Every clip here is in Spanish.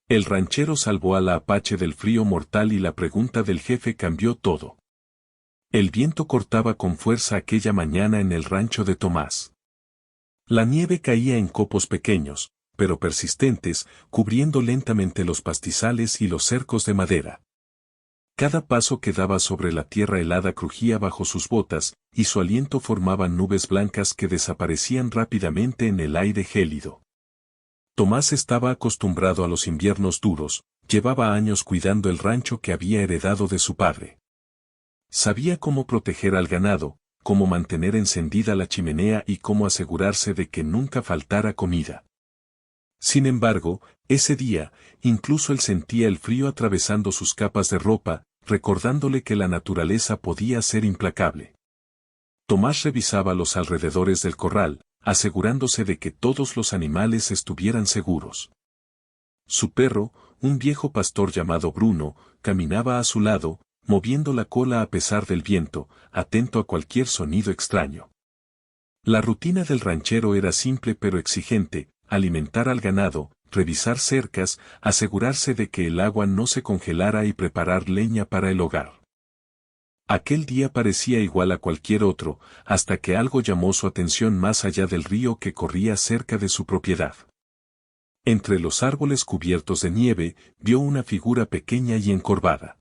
El ranchero salvó a la Apache del frío mortal y la pregunta del jefe cambió todo. El viento cortaba con fuerza aquella mañana en el rancho de Tomás. La nieve caía en copos pequeños, pero persistentes, cubriendo lentamente los pastizales y los cercos de madera. Cada paso que daba sobre la tierra helada crujía bajo sus botas, y su aliento formaba nubes blancas que desaparecían rápidamente en el aire gélido. Tomás estaba acostumbrado a los inviernos duros, llevaba años cuidando el rancho que había heredado de su padre. Sabía cómo proteger al ganado, cómo mantener encendida la chimenea y cómo asegurarse de que nunca faltara comida. Sin embargo, ese día, incluso él sentía el frío atravesando sus capas de ropa, recordándole que la naturaleza podía ser implacable. Tomás revisaba los alrededores del corral, asegurándose de que todos los animales estuvieran seguros. Su perro, un viejo pastor llamado Bruno, caminaba a su lado, moviendo la cola a pesar del viento, atento a cualquier sonido extraño. La rutina del ranchero era simple pero exigente: alimentar al ganado, revisar cercas, asegurarse de que el agua no se congelara y preparar leña para el hogar. Aquel día parecía igual a cualquier otro, hasta que algo llamó su atención más allá del río que corría cerca de su propiedad. Entre los árboles cubiertos de nieve, vio una figura pequeña y encorvada.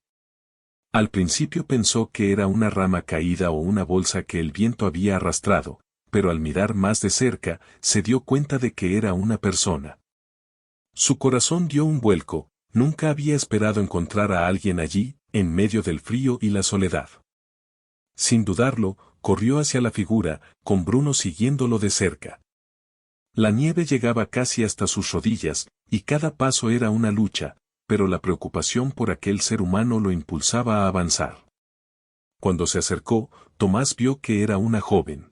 Al principio pensó que era una rama caída o una bolsa que el viento había arrastrado, pero al mirar más de cerca, se dio cuenta de que era una persona. Su corazón dio un vuelco, nunca había esperado encontrar a alguien allí, en medio del frío y la soledad. Sin dudarlo, corrió hacia la figura, con Bruno siguiéndolo de cerca. La nieve llegaba casi hasta sus rodillas, y cada paso era una lucha, pero la preocupación por aquel ser humano lo impulsaba a avanzar. Cuando se acercó, Tomás vio que era una joven.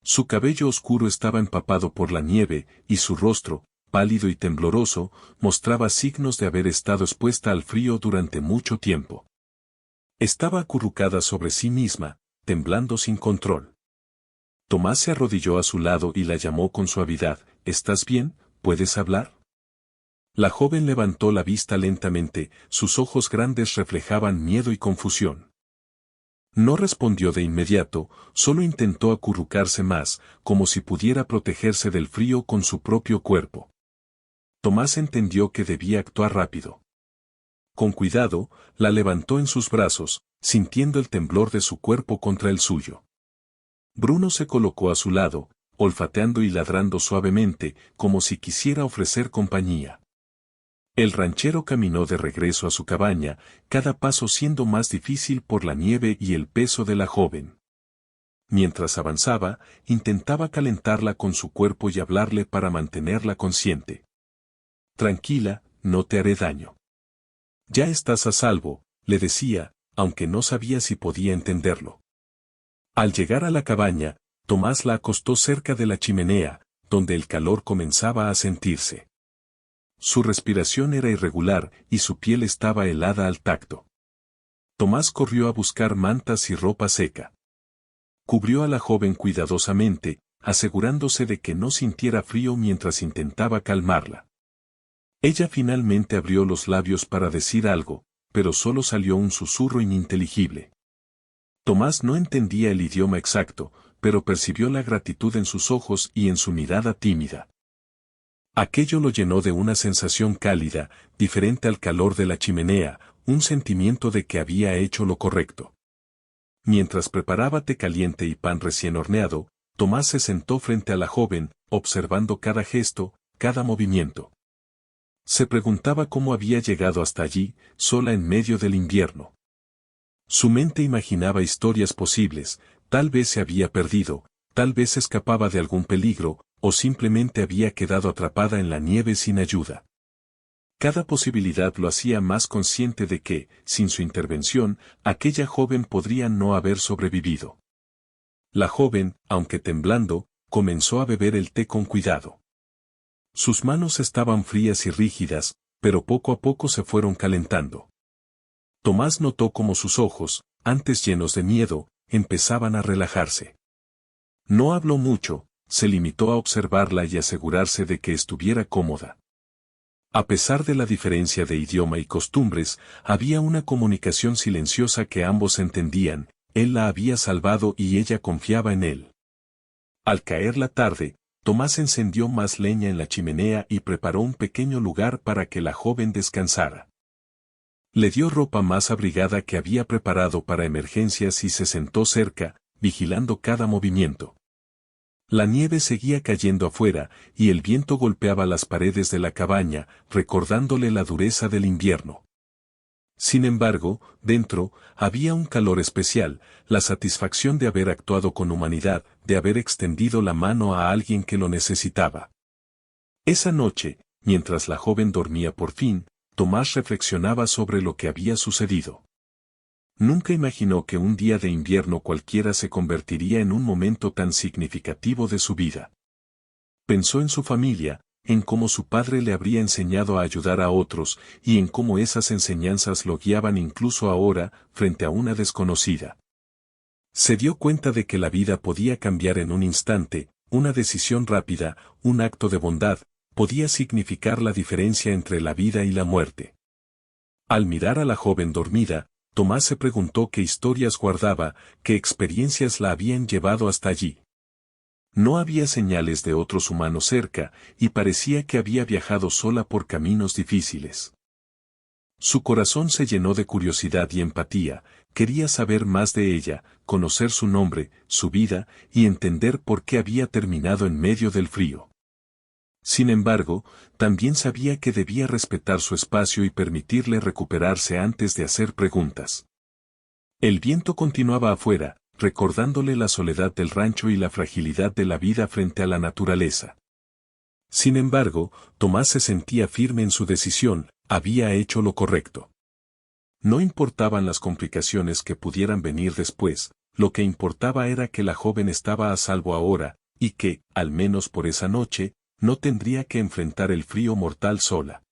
Su cabello oscuro estaba empapado por la nieve, y su rostro, pálido y tembloroso, mostraba signos de haber estado expuesta al frío durante mucho tiempo. Estaba acurrucada sobre sí misma, temblando sin control. Tomás se arrodilló a su lado y la llamó con suavidad: ¿Estás bien? ¿Puedes hablar? La joven levantó la vista lentamente, sus ojos grandes reflejaban miedo y confusión. No respondió de inmediato, solo intentó acurrucarse más, como si pudiera protegerse del frío con su propio cuerpo. Tomás entendió que debía actuar rápido. Con cuidado, la levantó en sus brazos, sintiendo el temblor de su cuerpo contra el suyo. Bruno se colocó a su lado, olfateando y ladrando suavemente, como si quisiera ofrecer compañía. El ranchero caminó de regreso a su cabaña, cada paso siendo más difícil por la nieve y el peso de la joven. Mientras avanzaba, intentaba calentarla con su cuerpo y hablarle para mantenerla consciente. Tranquila, no te haré daño. Ya estás a salvo, le decía, aunque no sabía si podía entenderlo. Al llegar a la cabaña, Tomás la acostó cerca de la chimenea, donde el calor comenzaba a sentirse. Su respiración era irregular y su piel estaba helada al tacto. Tomás corrió a buscar mantas y ropa seca. Cubrió a la joven cuidadosamente, asegurándose de que no sintiera frío mientras intentaba calmarla. Ella finalmente abrió los labios para decir algo, pero solo salió un susurro ininteligible. Tomás no entendía el idioma exacto, pero percibió la gratitud en sus ojos y en su mirada tímida. Aquello lo llenó de una sensación cálida, diferente al calor de la chimenea, un sentimiento de que había hecho lo correcto. Mientras preparaba té caliente y pan recién horneado, Tomás se sentó frente a la joven, observando cada gesto, cada movimiento. Se preguntaba cómo había llegado hasta allí, sola en medio del invierno. Su mente imaginaba historias posibles: tal vez se había perdido, tal vez escapaba de algún peligro, o simplemente había quedado atrapada en la nieve sin ayuda. Cada posibilidad lo hacía más consciente de que, sin su intervención, aquella joven podría no haber sobrevivido. La joven, aunque temblando, comenzó a beber el té con cuidado. Sus manos estaban frías y rígidas, pero poco a poco se fueron calentando. Tomás notó cómo sus ojos, antes llenos de miedo, empezaban a relajarse. No habló mucho, se limitó a observarla y asegurarse de que estuviera cómoda. A pesar de la diferencia de idioma y costumbres, había una comunicación silenciosa que ambos entendían, él la había salvado y ella confiaba en él. Al caer la tarde, Tomás encendió más leña en la chimenea y preparó un pequeño lugar para que la joven descansara. Le dio ropa más abrigada que había preparado para emergencias y se sentó cerca, vigilando cada movimiento. La nieve seguía cayendo afuera, y el viento golpeaba las paredes de la cabaña, recordándole la dureza del invierno. Sin embargo, dentro, había un calor especial, la satisfacción de haber actuado con humanidad, de haber extendido la mano a alguien que lo necesitaba. Esa noche, mientras la joven dormía por fin, Tomás reflexionaba sobre lo que había sucedido. Nunca imaginó que un día de invierno cualquiera se convertiría en un momento tan significativo de su vida. Pensó en su familia, en cómo su padre le habría enseñado a ayudar a otros, y en cómo esas enseñanzas lo guiaban incluso ahora, frente a una desconocida. Se dio cuenta de que la vida podía cambiar en un instante, una decisión rápida, un acto de bondad, podía significar la diferencia entre la vida y la muerte. Al mirar a la joven dormida, Tomás se preguntó qué historias guardaba, qué experiencias la habían llevado hasta allí. No había señales de otros humanos cerca, y parecía que había viajado sola por caminos difíciles. Su corazón se llenó de curiosidad y empatía, quería saber más de ella, conocer su nombre, su vida, y entender por qué había terminado en medio del frío. Sin embargo, también sabía que debía respetar su espacio y permitirle recuperarse antes de hacer preguntas. El viento continuaba afuera, recordándole la soledad del rancho y la fragilidad de la vida frente a la naturaleza. Sin embargo, Tomás se sentía firme en su decisión, había hecho lo correcto. No importaban las complicaciones que pudieran venir después, lo que importaba era que la joven estaba a salvo ahora, y que, al menos por esa noche, no tendría que enfrentar el frío mortal sola.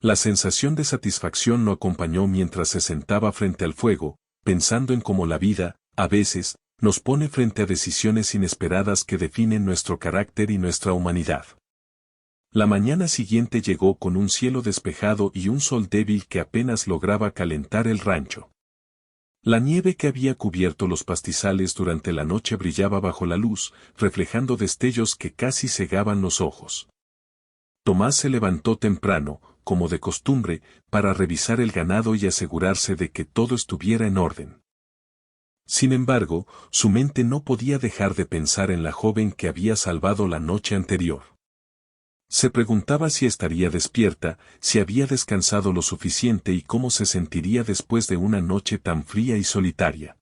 La sensación de satisfacción lo acompañó mientras se sentaba frente al fuego, pensando en cómo la vida, a veces, nos pone frente a decisiones inesperadas que definen nuestro carácter y nuestra humanidad. La mañana siguiente llegó con un cielo despejado y un sol débil que apenas lograba calentar el rancho. La nieve que había cubierto los pastizales durante la noche brillaba bajo la luz, reflejando destellos que casi cegaban los ojos. Tomás se levantó temprano, como de costumbre, para revisar el ganado y asegurarse de que todo estuviera en orden. Sin embargo, su mente no podía dejar de pensar en la joven que había salvado la noche anterior. Se preguntaba si estaría despierta, si había descansado lo suficiente y cómo se sentiría después de una noche tan fría y solitaria.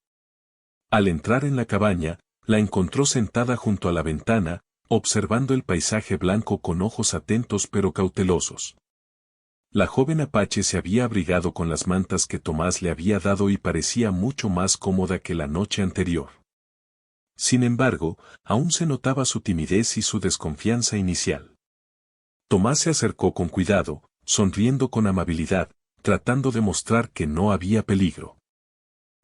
Al entrar en la cabaña, la encontró sentada junto a la ventana, observando el paisaje blanco con ojos atentos pero cautelosos. La joven apache se había abrigado con las mantas que Tomás le había dado y parecía mucho más cómoda que la noche anterior. Sin embargo, aún se notaba su timidez y su desconfianza inicial. Tomás se acercó con cuidado, sonriendo con amabilidad, tratando de mostrar que no había peligro.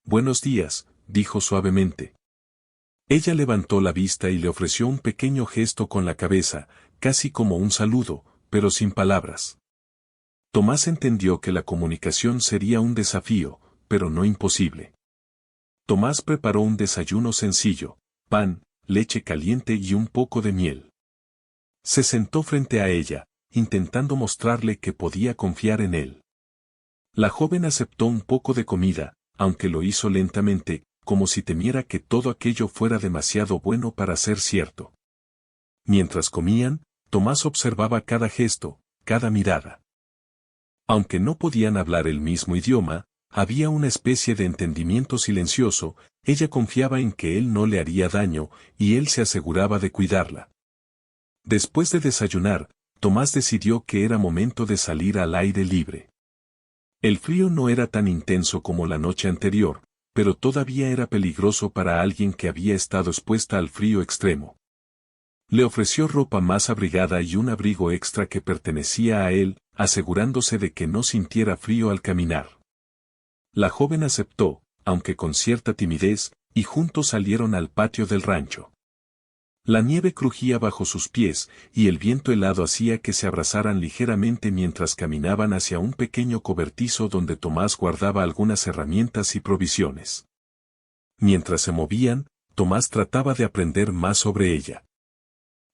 «Buenos días», dijo suavemente. Ella levantó la vista y le ofreció un pequeño gesto con la cabeza, casi como un saludo, pero sin palabras. Tomás entendió que la comunicación sería un desafío, pero no imposible. Tomás preparó un desayuno sencillo, pan, leche caliente y un poco de miel. Se sentó frente a ella, intentando mostrarle que podía confiar en él. La joven aceptó un poco de comida, aunque lo hizo lentamente, como si temiera que todo aquello fuera demasiado bueno para ser cierto. Mientras comían, Tomás observaba cada gesto, cada mirada. Aunque no podían hablar el mismo idioma, había una especie de entendimiento silencioso, ella confiaba en que él no le haría daño, y él se aseguraba de cuidarla. Después de desayunar, Tomás decidió que era momento de salir al aire libre. El frío no era tan intenso como la noche anterior, pero todavía era peligroso para alguien que había estado expuesta al frío extremo. Le ofreció ropa más abrigada y un abrigo extra que pertenecía a él, asegurándose de que no sintiera frío al caminar. La joven aceptó, aunque con cierta timidez, y juntos salieron al patio del rancho. La nieve crujía bajo sus pies, y el viento helado hacía que se abrazaran ligeramente mientras caminaban hacia un pequeño cobertizo donde Tomás guardaba algunas herramientas y provisiones. Mientras se movían, Tomás trataba de aprender más sobre ella.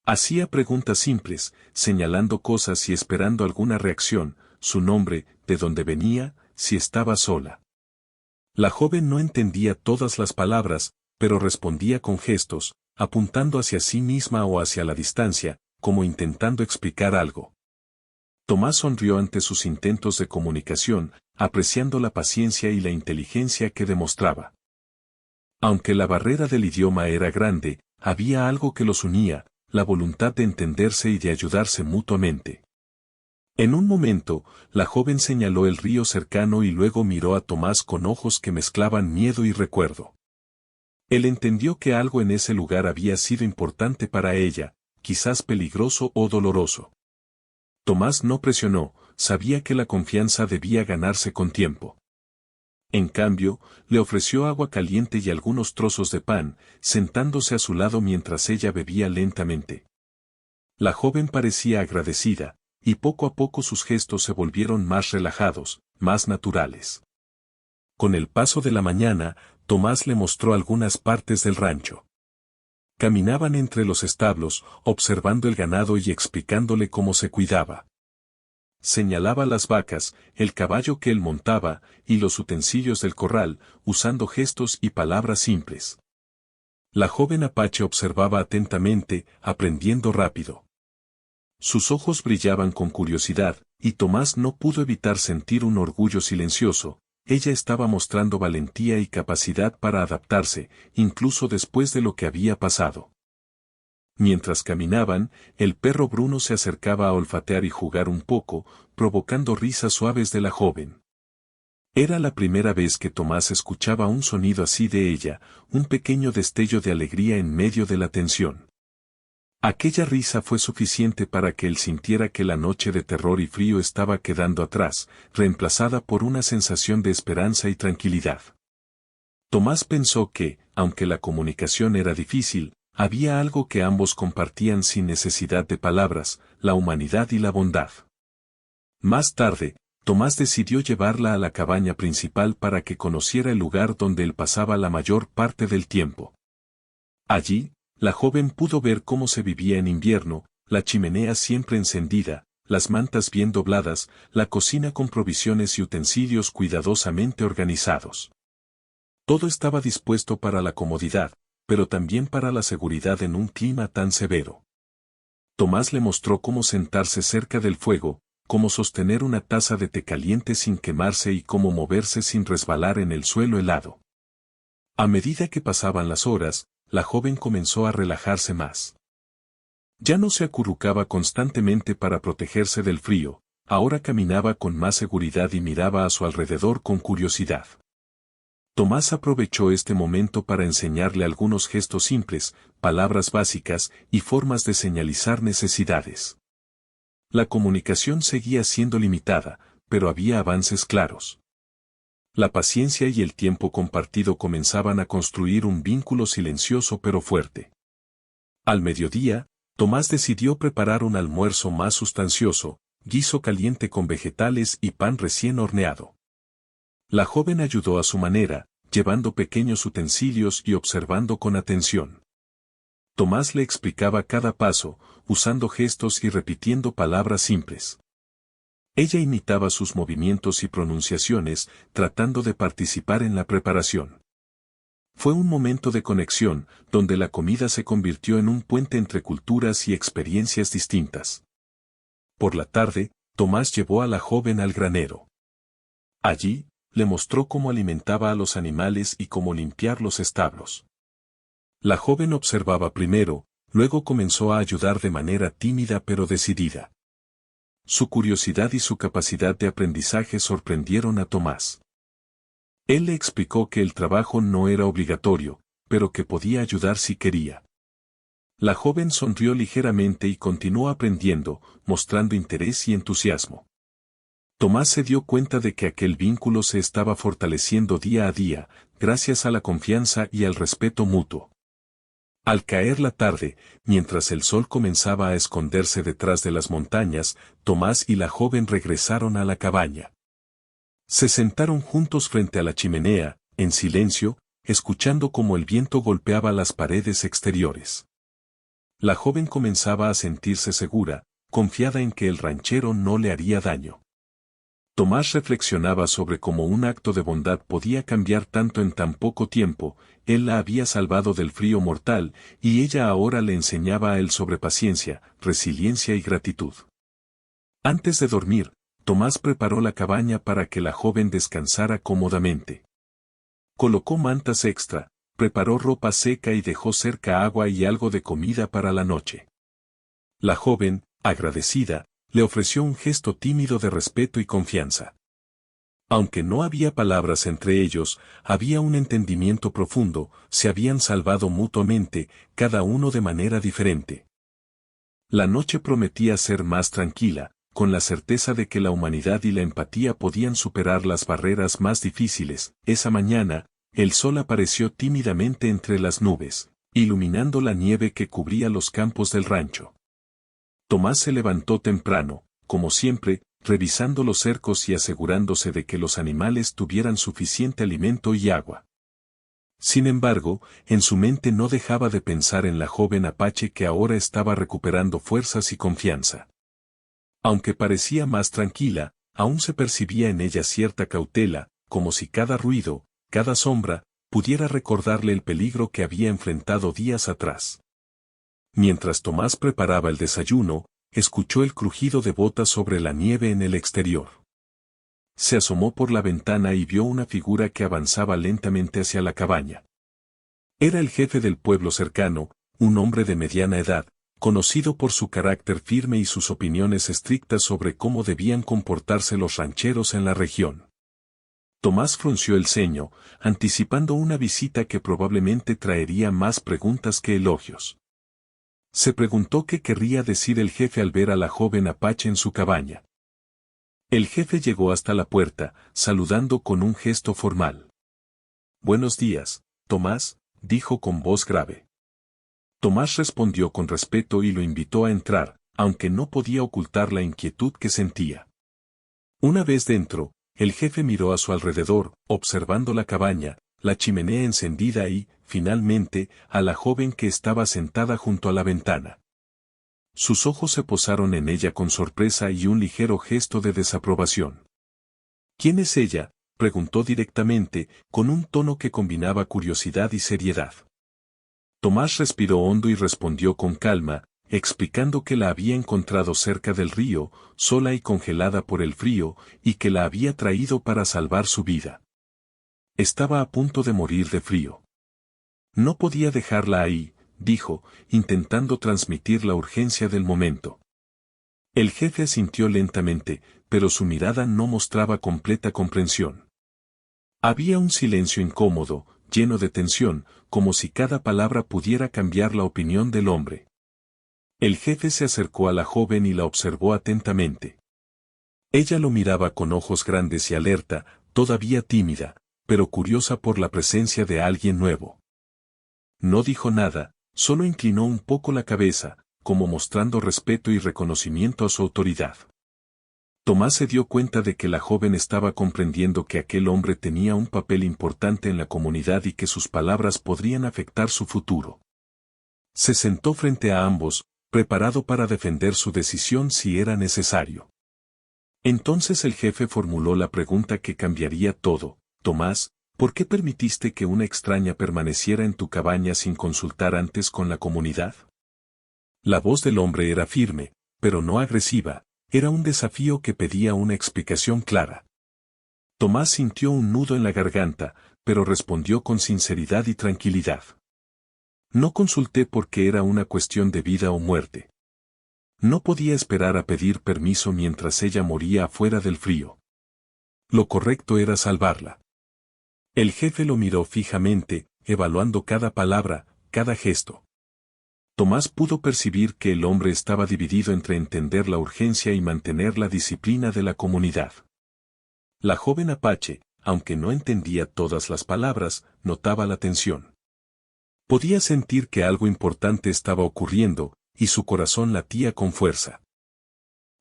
Hacía preguntas simples, señalando cosas y esperando alguna reacción, su nombre, de dónde venía, si estaba sola. La joven no entendía todas las palabras, pero respondía con gestos, apuntando hacia sí misma o hacia la distancia, como intentando explicar algo. Tomás sonrió ante sus intentos de comunicación, apreciando la paciencia y la inteligencia que demostraba. Aunque la barrera del idioma era grande, había algo que los unía, la voluntad de entenderse y de ayudarse mutuamente. En un momento, la joven señaló el río cercano y luego miró a Tomás con ojos que mezclaban miedo y recuerdo. Él entendió que algo en ese lugar había sido importante para ella, quizás peligroso o doloroso. Tomás no presionó, sabía que la confianza debía ganarse con tiempo. En cambio, le ofreció agua caliente y algunos trozos de pan, sentándose a su lado mientras ella bebía lentamente. La joven parecía agradecida, y poco a poco sus gestos se volvieron más relajados, más naturales. Con el paso de la mañana, Tomás le mostró algunas partes del rancho. Caminaban entre los establos, observando el ganado y explicándole cómo se cuidaba. Señalaba las vacas, el caballo que él montaba, y los utensilios del corral, usando gestos y palabras simples. La joven apache observaba atentamente, aprendiendo rápido. Sus ojos brillaban con curiosidad, y Tomás no pudo evitar sentir un orgullo silencioso. Ella estaba mostrando valentía y capacidad para adaptarse, incluso después de lo que había pasado. Mientras caminaban, el perro Bruno se acercaba a olfatear y jugar un poco, provocando risas suaves de la joven. Era la primera vez que Tomás escuchaba un sonido así de ella, un pequeño destello de alegría en medio de la tensión. Aquella risa fue suficiente para que él sintiera que la noche de terror y frío estaba quedando atrás, reemplazada por una sensación de esperanza y tranquilidad. Tomás pensó que, aunque la comunicación era difícil, había algo que ambos compartían sin necesidad de palabras, la humanidad y la bondad. Más tarde, Tomás decidió llevarla a la cabaña principal para que conociera el lugar donde él pasaba la mayor parte del tiempo. Allí, la joven pudo ver cómo se vivía en invierno, la chimenea siempre encendida, las mantas bien dobladas, la cocina con provisiones y utensilios cuidadosamente organizados. Todo estaba dispuesto para la comodidad, pero también para la seguridad en un clima tan severo. Tomás le mostró cómo sentarse cerca del fuego, cómo sostener una taza de té caliente sin quemarse y cómo moverse sin resbalar en el suelo helado. A medida que pasaban las horas, la joven comenzó a relajarse más. Ya no se acurrucaba constantemente para protegerse del frío, ahora caminaba con más seguridad y miraba a su alrededor con curiosidad. Tomás aprovechó este momento para enseñarle algunos gestos simples, palabras básicas y formas de señalizar necesidades. La comunicación seguía siendo limitada, pero había avances claros. La paciencia y el tiempo compartido comenzaban a construir un vínculo silencioso pero fuerte. Al mediodía, Tomás decidió preparar un almuerzo más sustancioso, guiso caliente con vegetales y pan recién horneado. La joven ayudó a su manera, llevando pequeños utensilios y observando con atención. Tomás le explicaba cada paso, usando gestos y repitiendo palabras simples. Ella imitaba sus movimientos y pronunciaciones, tratando de participar en la preparación. Fue un momento de conexión, donde la comida se convirtió en un puente entre culturas y experiencias distintas. Por la tarde, Tomás llevó a la joven al granero. Allí, le mostró cómo alimentaba a los animales y cómo limpiar los establos. La joven observaba primero, luego comenzó a ayudar de manera tímida pero decidida. Su curiosidad y su capacidad de aprendizaje sorprendieron a Tomás. Él le explicó que el trabajo no era obligatorio, pero que podía ayudar si quería. La joven sonrió ligeramente y continuó aprendiendo, mostrando interés y entusiasmo. Tomás se dio cuenta de que aquel vínculo se estaba fortaleciendo día a día, gracias a la confianza y al respeto mutuo. Al caer la tarde, mientras el sol comenzaba a esconderse detrás de las montañas, Tomás y la joven regresaron a la cabaña. Se sentaron juntos frente a la chimenea, en silencio, escuchando cómo el viento golpeaba las paredes exteriores. La joven comenzaba a sentirse segura, confiada en que el ranchero no le haría daño. Tomás reflexionaba sobre cómo un acto de bondad podía cambiar tanto en tan poco tiempo. Él la había salvado del frío mortal, y ella ahora le enseñaba a él sobre paciencia, resiliencia y gratitud. Antes de dormir, Tomás preparó la cabaña para que la joven descansara cómodamente. Colocó mantas extra, preparó ropa seca y dejó cerca agua y algo de comida para la noche. La joven, agradecida, le ofreció un gesto tímido de respeto y confianza. Aunque no había palabras entre ellos, había un entendimiento profundo, se habían salvado mutuamente, cada uno de manera diferente. La noche prometía ser más tranquila, con la certeza de que la humanidad y la empatía podían superar las barreras más difíciles. Esa mañana, el sol apareció tímidamente entre las nubes, iluminando la nieve que cubría los campos del rancho. Tomás se levantó temprano, como siempre, revisando los cercos y asegurándose de que los animales tuvieran suficiente alimento y agua. Sin embargo, en su mente no dejaba de pensar en la joven apache que ahora estaba recuperando fuerzas y confianza. Aunque parecía más tranquila, aún se percibía en ella cierta cautela, como si cada ruido, cada sombra, pudiera recordarle el peligro que había enfrentado días atrás. Mientras Tomás preparaba el desayuno, escuchó el crujido de botas sobre la nieve en el exterior. Se asomó por la ventana y vio una figura que avanzaba lentamente hacia la cabaña. Era el jefe del pueblo cercano, un hombre de mediana edad, conocido por su carácter firme y sus opiniones estrictas sobre cómo debían comportarse los rancheros en la región. Tomás frunció el ceño, anticipando una visita que probablemente traería más preguntas que elogios. Se preguntó qué querría decir el jefe al ver a la joven apache en su cabaña. El jefe llegó hasta la puerta, saludando con un gesto formal. «Buenos días, Tomás», dijo con voz grave. Tomás respondió con respeto y lo invitó a entrar, aunque no podía ocultar la inquietud que sentía. Una vez dentro, el jefe miró a su alrededor, observando la cabaña, la chimenea encendida y, finalmente, a la joven que estaba sentada junto a la ventana. Sus ojos se posaron en ella con sorpresa y un ligero gesto de desaprobación. «¿Quién es ella?», preguntó directamente, con un tono que combinaba curiosidad y seriedad. Tomás respiró hondo y respondió con calma, explicando que la había encontrado cerca del río, sola y congelada por el frío, y que la había traído para salvar su vida. Estaba a punto de morir de frío. No podía dejarla ahí, dijo, intentando transmitir la urgencia del momento. El jefe asintió lentamente, pero su mirada no mostraba completa comprensión. Había un silencio incómodo, lleno de tensión, como si cada palabra pudiera cambiar la opinión del hombre. El jefe se acercó a la joven y la observó atentamente. Ella lo miraba con ojos grandes y alerta, todavía tímida, pero curiosa por la presencia de alguien nuevo. No dijo nada, solo inclinó un poco la cabeza, como mostrando respeto y reconocimiento a su autoridad. Tomás se dio cuenta de que la joven estaba comprendiendo que aquel hombre tenía un papel importante en la comunidad y que sus palabras podrían afectar su futuro. Se sentó frente a ambos, preparado para defender su decisión si era necesario. Entonces el jefe formuló la pregunta que cambiaría todo: «Tomás, ¿por qué permitiste que una extraña permaneciera en tu cabaña sin consultar antes con la comunidad?» La voz del hombre era firme, pero no agresiva, era un desafío que pedía una explicación clara. Tomás sintió un nudo en la garganta, pero respondió con sinceridad y tranquilidad. «No consulté porque era una cuestión de vida o muerte. No podía esperar a pedir permiso mientras ella moría afuera del frío. Lo correcto era salvarla». El jefe lo miró fijamente, evaluando cada palabra, cada gesto. Tomás pudo percibir que el hombre estaba dividido entre entender la urgencia y mantener la disciplina de la comunidad. La joven apache, aunque no entendía todas las palabras, notaba la tensión. Podía sentir que algo importante estaba ocurriendo, y su corazón latía con fuerza.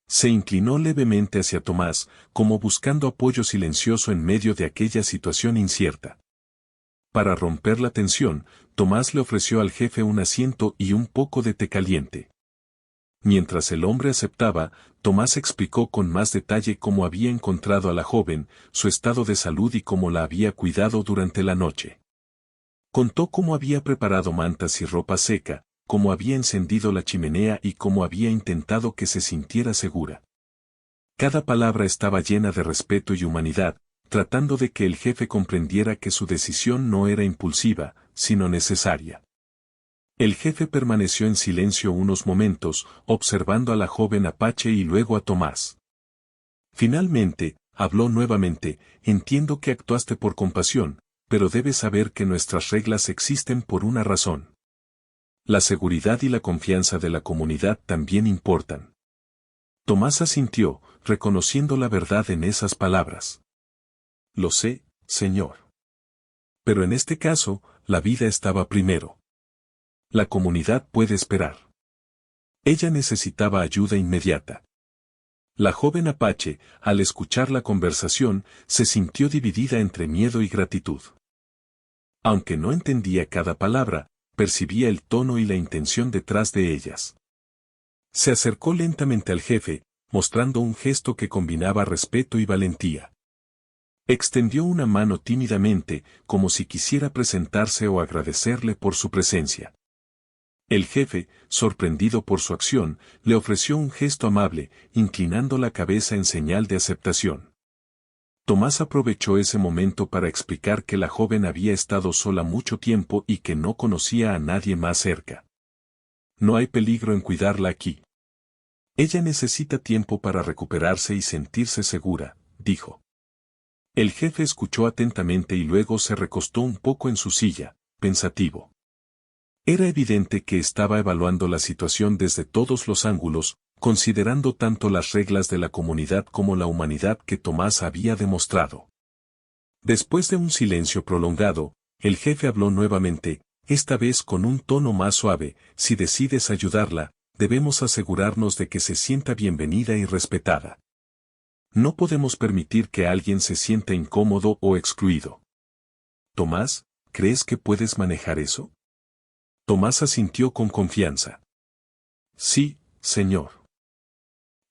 Se inclinó levemente hacia Tomás, como buscando apoyo silencioso en medio de aquella situación incierta. Para romper la tensión, Tomás le ofreció al jefe un asiento y un poco de té caliente. Mientras el hombre aceptaba, Tomás explicó con más detalle cómo había encontrado a la joven, su estado de salud y cómo la había cuidado durante la noche. Contó cómo había preparado mantas y ropa seca, cómo había encendido la chimenea y cómo había intentado que se sintiera segura. Cada palabra estaba llena de respeto y humanidad, tratando de que el jefe comprendiera que su decisión no era impulsiva, sino necesaria. El jefe permaneció en silencio unos momentos, observando a la joven apache y luego a Tomás. Finalmente, habló nuevamente: entiendo que actuaste por compasión, pero debes saber que nuestras reglas existen por una razón. La seguridad y la confianza de la comunidad también importan. Tomás asintió, reconociendo la verdad en esas palabras. Lo sé, señor. Pero en este caso, la vida estaba primero. La comunidad puede esperar. Ella necesitaba ayuda inmediata. La joven apache, al escuchar la conversación, se sintió dividida entre miedo y gratitud. Aunque no entendía cada palabra, percibía el tono y la intención detrás de ellas. Se acercó lentamente al jefe, mostrando un gesto que combinaba respeto y valentía. Extendió una mano tímidamente, como si quisiera presentarse o agradecerle por su presencia. El jefe, sorprendido por su acción, le ofreció un gesto amable, inclinando la cabeza en señal de aceptación. Tomás aprovechó ese momento para explicar que la joven había estado sola mucho tiempo y que no conocía a nadie más cerca. No hay peligro en cuidarla aquí. Ella necesita tiempo para recuperarse y sentirse segura, dijo. El jefe escuchó atentamente y luego se recostó un poco en su silla, pensativo. Era evidente que estaba evaluando la situación desde todos los ángulos, considerando tanto las reglas de la comunidad como la humanidad que Tomás había demostrado. Después de un silencio prolongado, el jefe habló nuevamente, esta vez con un tono más suave: si decides ayudarla, debemos asegurarnos de que se sienta bienvenida y respetada. No podemos permitir que alguien se sienta incómodo o excluido. Tomás, ¿crees que puedes manejar eso? Tomás asintió con confianza. Sí, señor.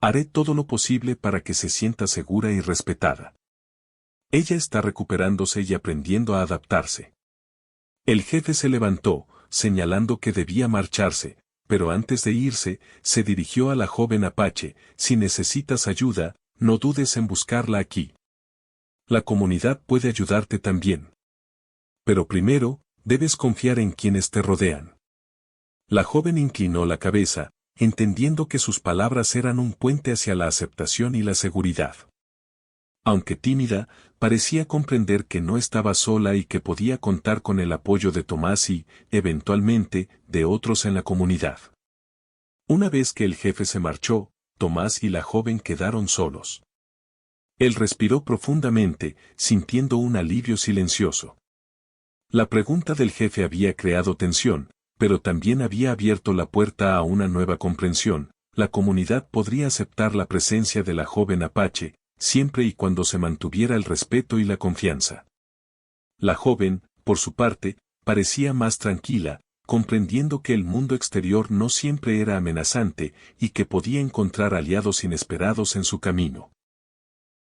Haré todo lo posible para que se sienta segura y respetada. Ella está recuperándose y aprendiendo a adaptarse. El jefe se levantó, señalando que debía marcharse, pero antes de irse, se dirigió a la joven apache: si necesitas ayuda, no dudes en buscarla aquí. La comunidad puede ayudarte también. Pero primero, debes confiar en quienes te rodean. La joven inclinó la cabeza, entendiendo que sus palabras eran un puente hacia la aceptación y la seguridad. Aunque tímida, parecía comprender que no estaba sola y que podía contar con el apoyo de Tomás y, eventualmente, de otros en la comunidad. Una vez que el jefe se marchó, Tomás y la joven quedaron solos. Él respiró profundamente, sintiendo un alivio silencioso. La pregunta del jefe había creado tensión, pero también había abierto la puerta a una nueva comprensión: la comunidad podría aceptar la presencia de la joven apache, siempre y cuando se mantuviera el respeto y la confianza. La joven, por su parte, parecía más tranquila, comprendiendo que el mundo exterior no siempre era amenazante y que podía encontrar aliados inesperados en su camino.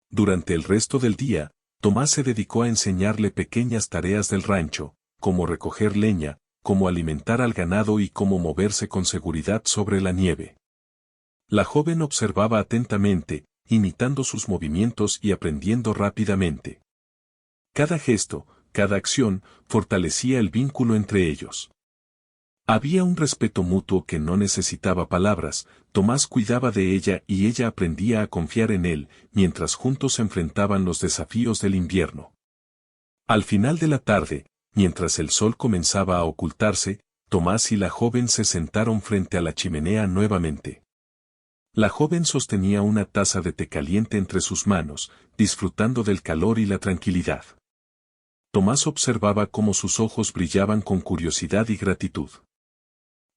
Durante el resto del día, Tomás se dedicó a enseñarle pequeñas tareas del rancho, como recoger leña, cómo alimentar al ganado y cómo moverse con seguridad sobre la nieve. La joven observaba atentamente, imitando sus movimientos y aprendiendo rápidamente. Cada gesto, cada acción, fortalecía el vínculo entre ellos. Había un respeto mutuo que no necesitaba palabras. Tomás cuidaba de ella y ella aprendía a confiar en él, mientras juntos enfrentaban los desafíos del invierno. Al final de la tarde, mientras el sol comenzaba a ocultarse, Tomás y la joven se sentaron frente a la chimenea nuevamente. La joven sostenía una taza de té caliente entre sus manos, disfrutando del calor y la tranquilidad. Tomás observaba cómo sus ojos brillaban con curiosidad y gratitud.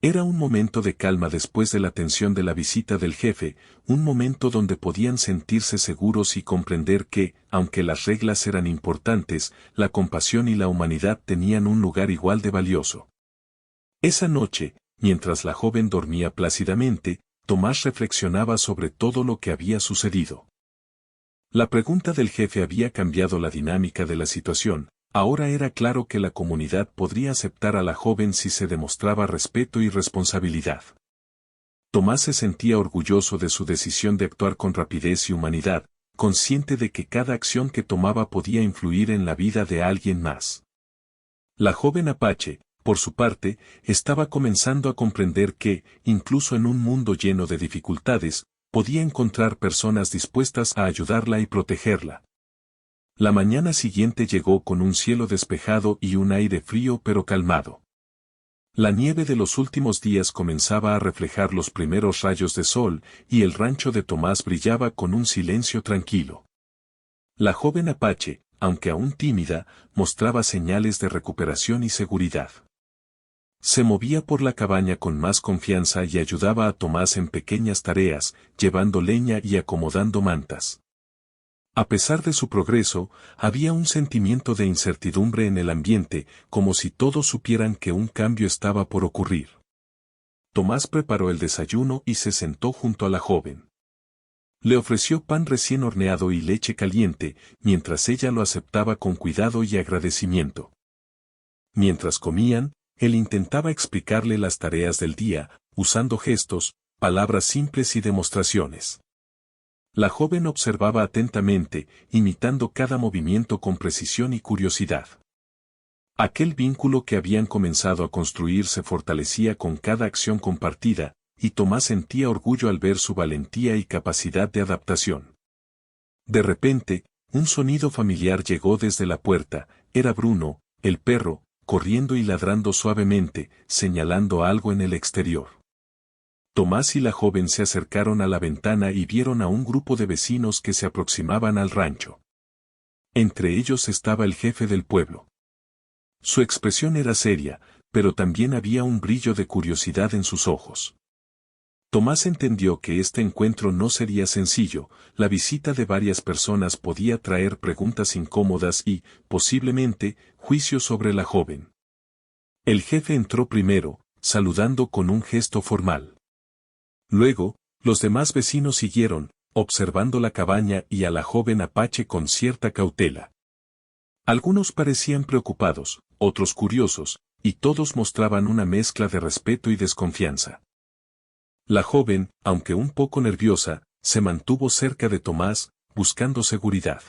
Era un momento de calma después de la tensión de la visita del jefe, un momento donde podían sentirse seguros y comprender que, aunque las reglas eran importantes, la compasión y la humanidad tenían un lugar igual de valioso. Esa noche, mientras la joven dormía plácidamente, Tomás reflexionaba sobre todo lo que había sucedido. La pregunta del jefe había cambiado la dinámica de la situación. Ahora era claro que la comunidad podría aceptar a la joven si se demostraba respeto y responsabilidad. Tomás se sentía orgulloso de su decisión de actuar con rapidez y humanidad, consciente de que cada acción que tomaba podía influir en la vida de alguien más. La joven Apache, por su parte, estaba comenzando a comprender que, incluso en un mundo lleno de dificultades, podía encontrar personas dispuestas a ayudarla y protegerla. La mañana siguiente llegó con un cielo despejado y un aire frío pero calmado. La nieve de los últimos días comenzaba a reflejar los primeros rayos de sol, y el rancho de Tomás brillaba con un silencio tranquilo. La joven Apache, aunque aún tímida, mostraba señales de recuperación y seguridad. Se movía por la cabaña con más confianza y ayudaba a Tomás en pequeñas tareas, llevando leña y acomodando mantas. A pesar de su progreso, había un sentimiento de incertidumbre en el ambiente, como si todos supieran que un cambio estaba por ocurrir. Tomás preparó el desayuno y se sentó junto a la joven. Le ofreció pan recién horneado y leche caliente, mientras ella lo aceptaba con cuidado y agradecimiento. Mientras comían, él intentaba explicarle las tareas del día, usando gestos, palabras simples y demostraciones. La joven observaba atentamente, imitando cada movimiento con precisión y curiosidad. Aquel vínculo que habían comenzado a construir se fortalecía con cada acción compartida, y Tomás sentía orgullo al ver su valentía y capacidad de adaptación. De repente, un sonido familiar llegó desde la puerta. Era Bruno, el perro, corriendo y ladrando suavemente, señalando algo en el exterior. Tomás y la joven se acercaron a la ventana y vieron a un grupo de vecinos que se aproximaban al rancho. Entre ellos estaba el jefe del pueblo. Su expresión era seria, pero también había un brillo de curiosidad en sus ojos. Tomás entendió que este encuentro no sería sencillo. La visita de varias personas podía traer preguntas incómodas y, posiblemente, juicios sobre la joven. El jefe entró primero, saludando con un gesto formal. Luego, los demás vecinos siguieron, observando la cabaña y a la joven Apache con cierta cautela. Algunos parecían preocupados, otros curiosos, y todos mostraban una mezcla de respeto y desconfianza. La joven, aunque un poco nerviosa, se mantuvo cerca de Tomás, buscando seguridad.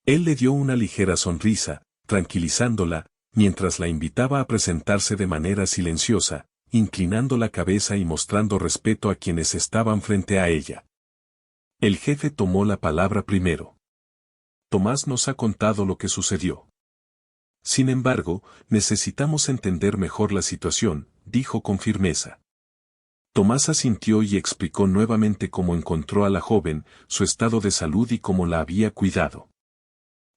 Él le dio una ligera sonrisa, tranquilizándola, mientras la invitaba a presentarse de manera silenciosa, inclinando la cabeza y mostrando respeto a quienes estaban frente a ella. El jefe tomó la palabra primero. Tomás nos ha contado lo que sucedió. Sin embargo, necesitamos entender mejor la situación, dijo con firmeza. Tomás asintió y explicó nuevamente cómo encontró a la joven, su estado de salud y cómo la había cuidado.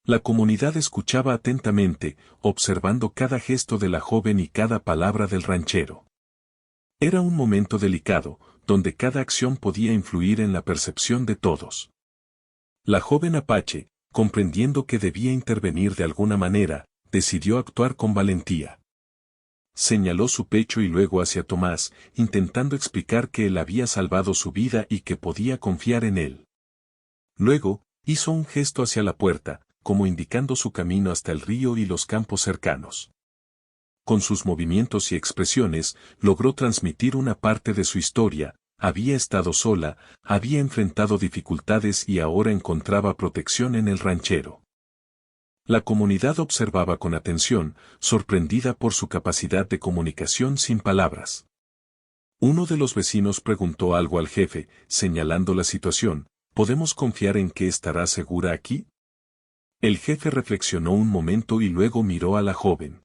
La comunidad escuchaba atentamente, observando cada gesto de la joven y cada palabra del ranchero. Era un momento delicado, donde cada acción podía influir en la percepción de todos. La joven Apache, comprendiendo que debía intervenir de alguna manera, decidió actuar con valentía. Señaló su pecho y luego hacia Tomás, intentando explicar que él había salvado su vida y que podía confiar en él. Luego, hizo un gesto hacia la puerta, como indicando su camino hasta el río y los campos cercanos. Con sus movimientos y expresiones, logró transmitir una parte de su historia. Había estado sola, había enfrentado dificultades y ahora encontraba protección en el ranchero. La comunidad observaba con atención, sorprendida por su capacidad de comunicación sin palabras. Uno de los vecinos preguntó algo al jefe, señalando la situación: ¿podemos confiar en que estará segura aquí? El jefe reflexionó un momento y luego miró a la joven.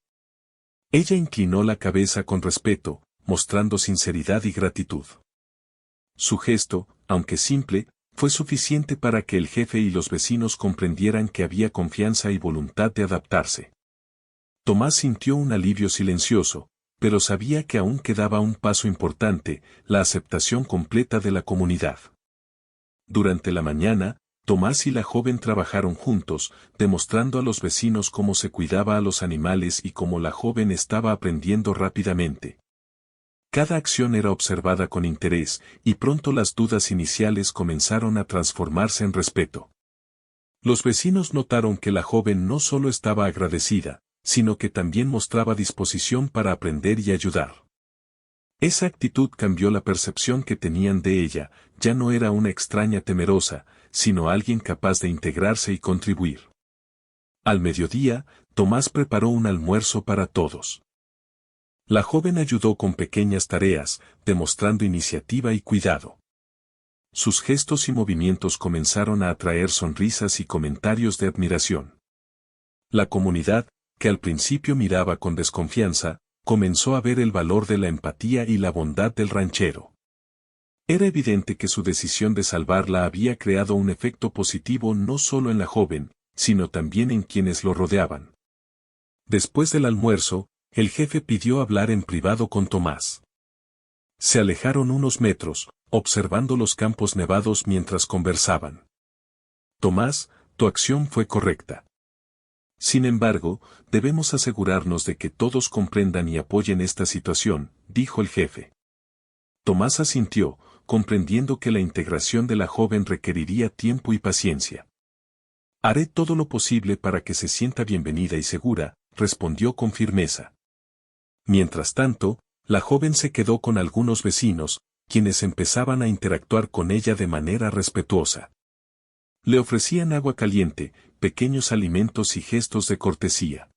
Ella inclinó la cabeza con respeto, mostrando sinceridad y gratitud. Su gesto, aunque simple, Fue suficiente para que el jefe y los vecinos comprendieran que había confianza y voluntad de adaptarse. Tomás sintió un alivio silencioso, pero sabía que aún quedaba un paso importante, la aceptación completa de la comunidad. Durante la mañana, Tomás y la joven trabajaron juntos, demostrando a los vecinos cómo se cuidaba a los animales y cómo la joven estaba aprendiendo rápidamente. Cada acción era observada con interés, y pronto las dudas iniciales comenzaron a transformarse en respeto. Los vecinos notaron que la joven no solo estaba agradecida, sino que también mostraba disposición para aprender y ayudar. Esa actitud cambió la percepción que tenían de ella, ya no era una extraña temerosa, sino alguien capaz de integrarse y contribuir. Al mediodía, Tomás preparó un almuerzo para todos. La joven ayudó con pequeñas tareas, demostrando iniciativa y cuidado. Sus gestos y movimientos comenzaron a atraer sonrisas y comentarios de admiración. La comunidad, que al principio miraba con desconfianza, comenzó a ver el valor de la empatía y la bondad del ranchero. Era evidente que su decisión de salvarla había creado un efecto positivo no solo en la joven, sino también en quienes lo rodeaban. Después del almuerzo, el jefe pidió hablar en privado con Tomás. Se alejaron unos metros, observando los campos nevados mientras conversaban. Tomás, tu acción fue correcta. Sin embargo, debemos asegurarnos de que todos comprendan y apoyen esta situación, dijo el jefe. Tomás asintió, comprendiendo que la integración de la joven requeriría tiempo y paciencia. Haré todo lo posible para que se sienta bienvenida y segura, respondió con firmeza. Mientras tanto, la joven se quedó con algunos vecinos, quienes empezaban a interactuar con ella de manera respetuosa. Le ofrecían agua caliente, pequeños alimentos y gestos de cortesía.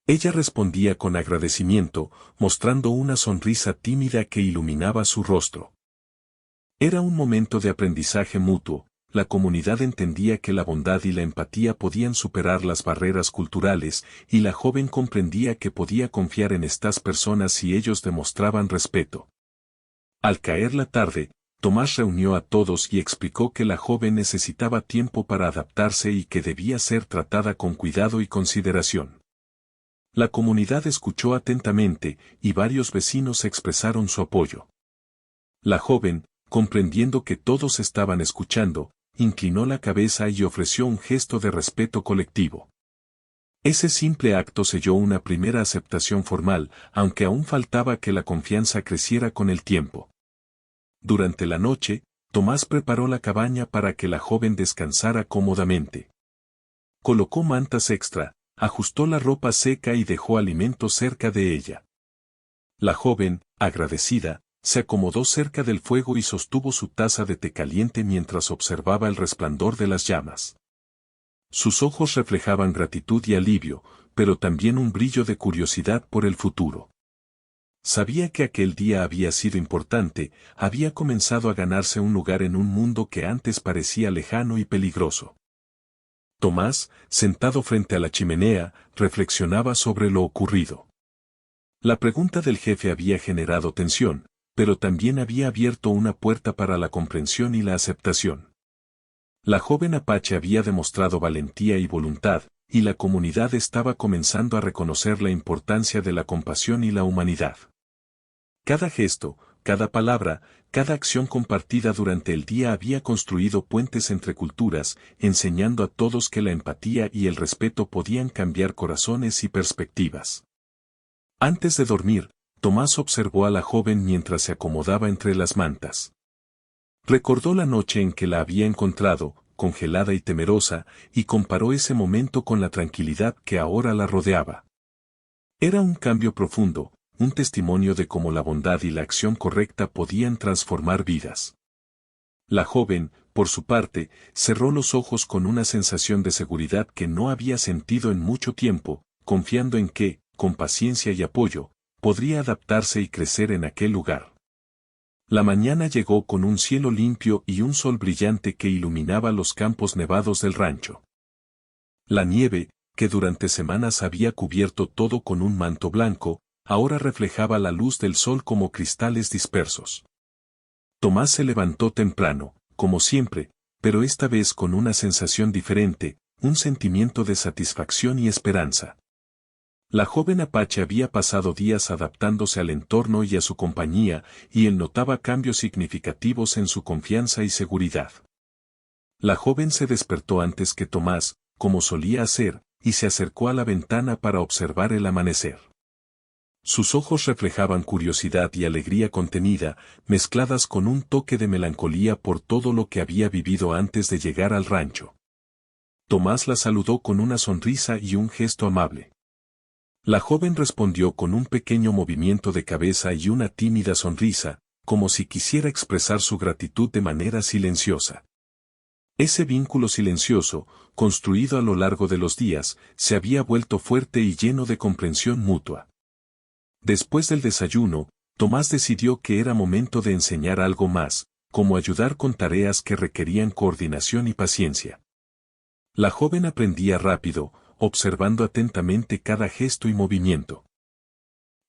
Ella respondía con agradecimiento, mostrando una sonrisa tímida que iluminaba su rostro. Era un momento de aprendizaje mutuo. La comunidad entendía que la bondad y la empatía podían superar las barreras culturales, y la joven comprendía que podía confiar en estas personas si ellos demostraban respeto. Al caer la tarde, Tomás reunió a todos y explicó que la joven necesitaba tiempo para adaptarse y que debía ser tratada con cuidado y consideración. La comunidad escuchó atentamente, y varios vecinos expresaron su apoyo. La joven, comprendiendo que todos estaban escuchando, inclinó la cabeza y ofreció un gesto de respeto colectivo. Ese simple acto selló una primera aceptación formal, aunque aún faltaba que la confianza creciera con el tiempo. Durante la noche, Tomás preparó la cabaña para que la joven descansara cómodamente. Colocó mantas extra, ajustó la ropa seca y dejó alimentos cerca de ella. La joven, agradecida, se acomodó cerca del fuego y sostuvo su taza de té caliente mientras observaba el resplandor de las llamas. Sus ojos reflejaban gratitud y alivio, pero también un brillo de curiosidad por el futuro. Sabía que aquel día había sido importante, había comenzado a ganarse un lugar en un mundo que antes parecía lejano y peligroso. Tomás, sentado frente a la chimenea, reflexionaba sobre lo ocurrido. La pregunta del jefe había generado tensión, pero también había abierto una puerta para la comprensión y la aceptación. La joven apache había demostrado valentía y voluntad, y la comunidad estaba comenzando a reconocer la importancia de la compasión y la humanidad. Cada gesto, cada palabra, cada acción compartida durante el día había construido puentes entre culturas, enseñando a todos que la empatía y el respeto podían cambiar corazones y perspectivas. Antes de dormir, Tomás observó a la joven mientras se acomodaba entre las mantas. Recordó la noche en que la había encontrado, congelada y temerosa, y comparó ese momento con la tranquilidad que ahora la rodeaba. Era un cambio profundo, un testimonio de cómo la bondad y la acción correcta podían transformar vidas. La joven, por su parte, cerró los ojos con una sensación de seguridad que no había sentido en mucho tiempo, confiando en que, con paciencia y apoyo, podría adaptarse y crecer en aquel lugar. La mañana llegó con un cielo limpio y un sol brillante que iluminaba los campos nevados del rancho. La nieve, que durante semanas había cubierto todo con un manto blanco, ahora reflejaba la luz del sol como cristales dispersos. Tomás se levantó temprano, como siempre, pero esta vez con una sensación diferente, un sentimiento de satisfacción y esperanza. La joven apache había pasado días adaptándose al entorno y a su compañía, y él notaba cambios significativos en su confianza y seguridad. La joven se despertó antes que Tomás, como solía hacer, y se acercó a la ventana para observar el amanecer. Sus ojos reflejaban curiosidad y alegría contenida, mezcladas con un toque de melancolía por todo lo que había vivido antes de llegar al rancho. Tomás la saludó con una sonrisa y un gesto amable. La joven respondió con un pequeño movimiento de cabeza y una tímida sonrisa, como si quisiera expresar su gratitud de manera silenciosa. Ese vínculo silencioso, construido a lo largo de los días, se había vuelto fuerte y lleno de comprensión mutua. Después del desayuno, Tomás decidió que era momento de enseñar algo más, como ayudar con tareas que requerían coordinación y paciencia. La joven aprendía rápido, observando atentamente cada gesto y movimiento.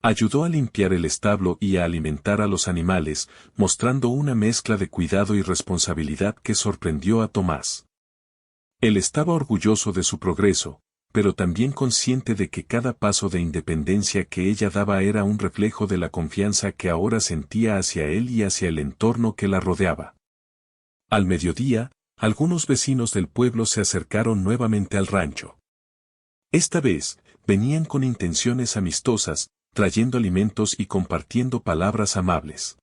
Ayudó a limpiar el establo y a alimentar a los animales, mostrando una mezcla de cuidado y responsabilidad que sorprendió a Tomás. Él estaba orgulloso de su progreso, pero también consciente de que cada paso de independencia que ella daba era un reflejo de la confianza que ahora sentía hacia él y hacia el entorno que la rodeaba. Al mediodía, algunos vecinos del pueblo se acercaron nuevamente al rancho. Esta vez, venían con intenciones amistosas, trayendo alimentos y compartiendo palabras amables.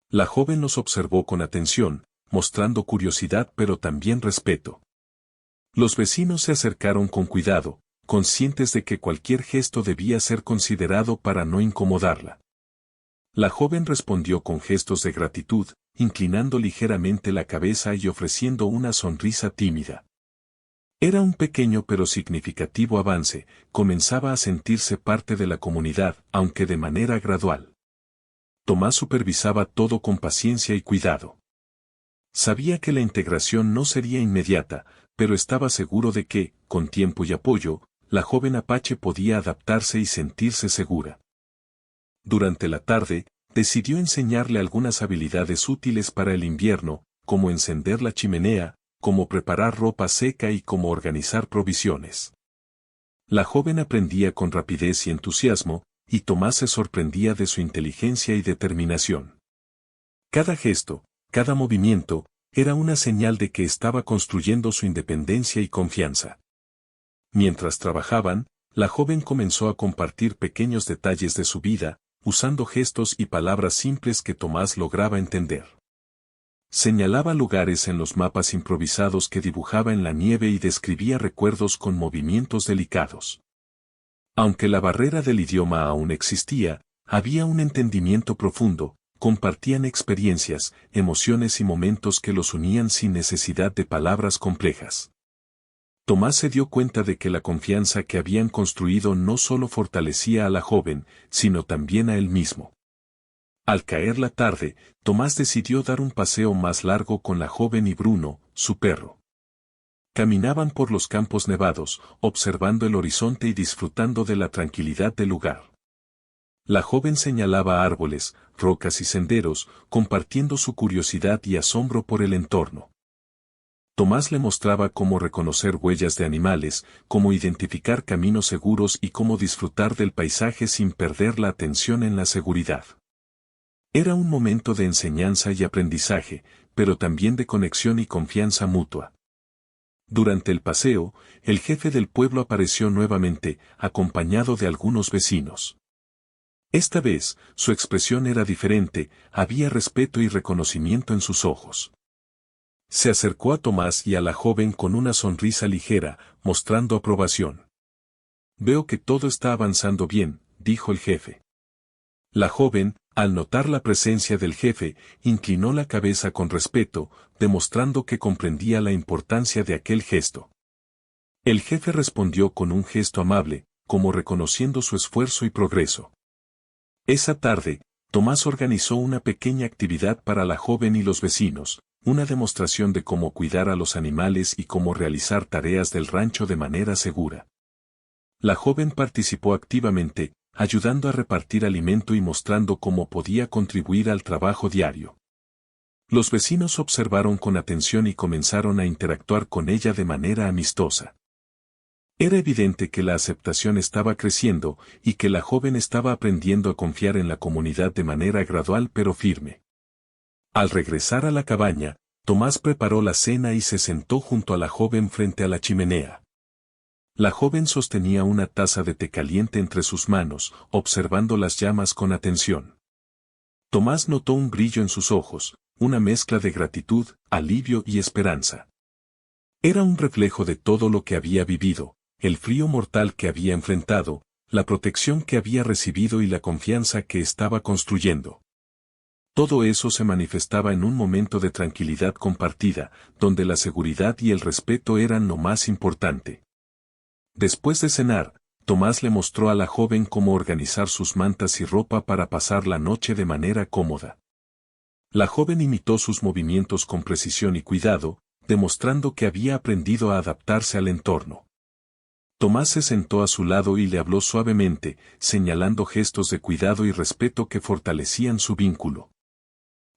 La joven los observó con atención, mostrando curiosidad pero también respeto. Los vecinos se acercaron con cuidado, conscientes de que cualquier gesto debía ser considerado para no incomodarla. La joven respondió con gestos de gratitud, inclinando ligeramente la cabeza y ofreciendo una sonrisa tímida. Era un pequeño pero significativo avance, comenzaba a sentirse parte de la comunidad, aunque de manera gradual. Tomás supervisaba todo con paciencia y cuidado. Sabía que la integración no sería inmediata, pero estaba seguro de que, con tiempo y apoyo, la joven apache podía adaptarse y sentirse segura. Durante la tarde, decidió enseñarle algunas habilidades útiles para el invierno, como encender la chimenea, cómo preparar ropa seca y cómo organizar provisiones. La joven aprendía con rapidez y entusiasmo, y Tomás se sorprendía de su inteligencia y determinación. Cada gesto, cada movimiento, era una señal de que estaba construyendo su independencia y confianza. Mientras trabajaban, la joven comenzó a compartir pequeños detalles de su vida, usando gestos y palabras simples que Tomás lograba entender. Señalaba lugares en los mapas improvisados que dibujaba en la nieve y describía recuerdos con movimientos delicados. Aunque la barrera del idioma aún existía, había un entendimiento profundo, compartían experiencias, emociones y momentos que los unían sin necesidad de palabras complejas. Tomás se dio cuenta de que la confianza que habían construido no solo fortalecía a la joven, sino también a él mismo. Al caer la tarde, Tomás decidió dar un paseo más largo con la joven y Bruno, su perro. Caminaban por los campos nevados, observando el horizonte y disfrutando de la tranquilidad del lugar. La joven señalaba árboles, rocas y senderos, compartiendo su curiosidad y asombro por el entorno. Tomás le mostraba cómo reconocer huellas de animales, cómo identificar caminos seguros y cómo disfrutar del paisaje sin perder la atención en la seguridad. Era un momento de enseñanza y aprendizaje, pero también de conexión y confianza mutua. Durante el paseo, el jefe del pueblo apareció nuevamente, acompañado de algunos vecinos. Esta vez, su expresión era diferente, había respeto y reconocimiento en sus ojos. Se acercó a Tomás y a la joven con una sonrisa ligera, mostrando aprobación. «Veo que todo está avanzando bien», dijo el jefe. La joven, al notar la presencia del jefe, inclinó la cabeza con respeto, demostrando que comprendía la importancia de aquel gesto. El jefe respondió con un gesto amable, como reconociendo su esfuerzo y progreso. Esa tarde, Tomás organizó una pequeña actividad para la joven y los vecinos, una demostración de cómo cuidar a los animales y cómo realizar tareas del rancho de manera segura. La joven participó activamente, ayudando a repartir alimento y mostrando cómo podía contribuir al trabajo diario. Los vecinos observaron con atención y comenzaron a interactuar con ella de manera amistosa. Era evidente que la aceptación estaba creciendo y que la joven estaba aprendiendo a confiar en la comunidad de manera gradual pero firme. Al regresar a la cabaña, Tomás preparó la cena y se sentó junto a la joven frente a la chimenea. La joven sostenía una taza de té caliente entre sus manos, observando las llamas con atención. Tomás notó un brillo en sus ojos, una mezcla de gratitud, alivio y esperanza. Era un reflejo de todo lo que había vivido, el frío mortal que había enfrentado, la protección que había recibido y la confianza que estaba construyendo. Todo eso se manifestaba en un momento de tranquilidad compartida, donde la seguridad y el respeto eran lo más importante. Después de cenar, Tomás le mostró a la joven cómo organizar sus mantas y ropa para pasar la noche de manera cómoda. La joven imitó sus movimientos con precisión y cuidado, demostrando que había aprendido a adaptarse al entorno. Tomás se sentó a su lado y le habló suavemente, señalando gestos de cuidado y respeto que fortalecían su vínculo.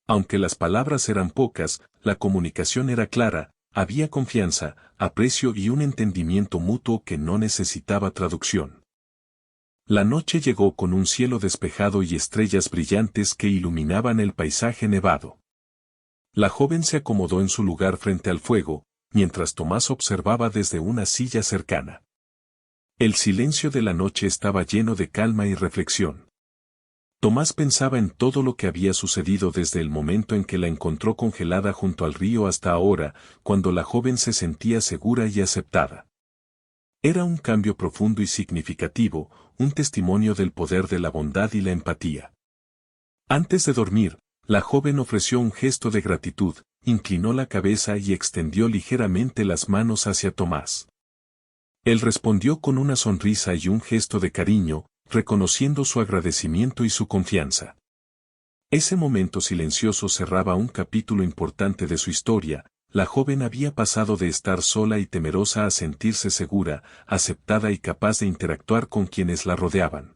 Aunque las palabras eran pocas, la comunicación era clara, había confianza, aprecio y un entendimiento mutuo que no necesitaba traducción. La noche llegó con un cielo despejado y estrellas brillantes que iluminaban el paisaje nevado. La joven se acomodó en su lugar frente al fuego, mientras Tomás observaba desde una silla cercana. El silencio de la noche estaba lleno de calma y reflexión. Tomás pensaba en todo lo que había sucedido desde el momento en que la encontró congelada junto al río hasta ahora, cuando la joven se sentía segura y aceptada. Era un cambio profundo y significativo, un testimonio del poder de la bondad y la empatía. Antes de dormir, la joven ofreció un gesto de gratitud, inclinó la cabeza y extendió ligeramente las manos hacia Tomás. Él respondió con una sonrisa y un gesto de cariño, reconociendo su agradecimiento y su confianza. Ese momento silencioso cerraba un capítulo importante de su historia. La joven había pasado de estar sola y temerosa a sentirse segura, aceptada y capaz de interactuar con quienes la rodeaban.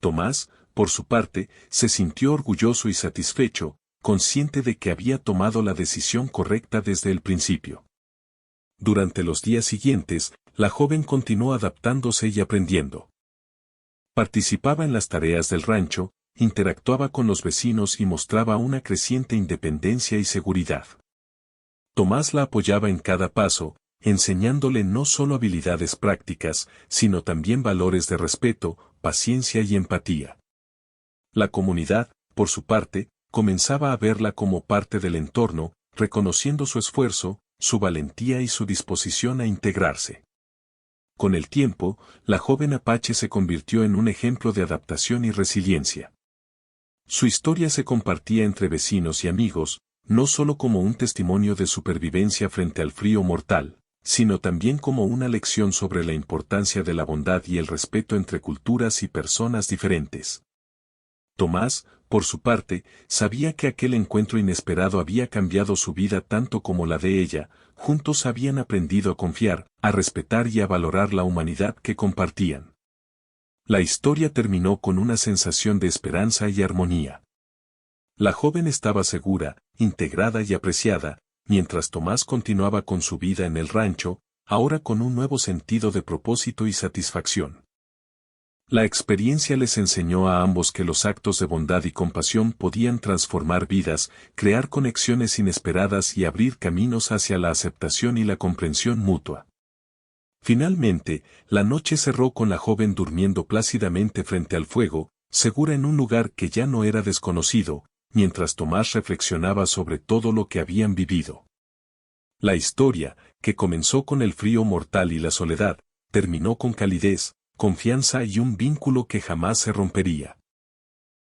Tomás, por su parte, se sintió orgulloso y satisfecho, consciente de que había tomado la decisión correcta desde el principio. Durante los días siguientes, la joven continuó adaptándose y aprendiendo. Participaba en las tareas del rancho, interactuaba con los vecinos y mostraba una creciente independencia y seguridad. Tomás la apoyaba en cada paso, enseñándole no solo habilidades prácticas, sino también valores de respeto, paciencia y empatía. La comunidad, por su parte, comenzaba a verla como parte del entorno, reconociendo su esfuerzo, su valentía y su disposición a integrarse. Con el tiempo, la joven apache se convirtió en un ejemplo de adaptación y resiliencia. Su historia se compartía entre vecinos y amigos, no solo como un testimonio de supervivencia frente al frío mortal, sino también como una lección sobre la importancia de la bondad y el respeto entre culturas y personas diferentes. Tomás, por su parte, sabía que aquel encuentro inesperado había cambiado su vida tanto como la de ella. Juntos habían aprendido a confiar, a respetar y a valorar la humanidad que compartían. La historia terminó con una sensación de esperanza y armonía. La joven estaba segura, integrada y apreciada, mientras Tomás continuaba con su vida en el rancho, ahora con un nuevo sentido de propósito y satisfacción. La experiencia les enseñó a ambos que los actos de bondad y compasión podían transformar vidas, crear conexiones inesperadas y abrir caminos hacia la aceptación y la comprensión mutua. Finalmente, la noche cerró con la joven durmiendo plácidamente frente al fuego, segura en un lugar que ya no era desconocido, mientras Tomás reflexionaba sobre todo lo que habían vivido. La historia, que comenzó con el frío mortal y la soledad, terminó con calidez, confianza y un vínculo que jamás se rompería.